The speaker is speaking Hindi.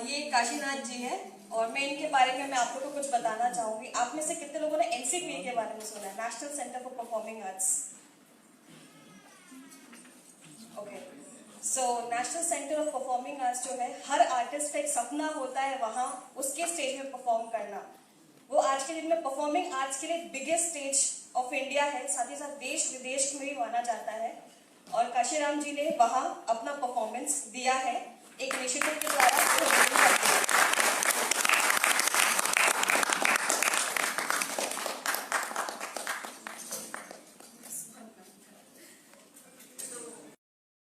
ये काशीनाथ जी हैं और मैं इनके बारे में आप लोगों को कुछ बताना चाहूंगी। आप में से कितने लोगों ने एनसीपी के बारे में सुना है? National centre for performing arts. Okay, so national centre of performing arts जो है, हर आर्टिस्ट का एक सपना होता है वहाँ उसके स्टेज में परफॉर्म करना। वो आज के दिन में परफॉर्मिंग आर्ट्स के लिए बिगेस्ट स्टेज ऑफ इंडिया है, साथ ही साथ देश विदेश में भी माना जाता है। और काशीराम जी ने वहाँ अपना परफॉर्मेंस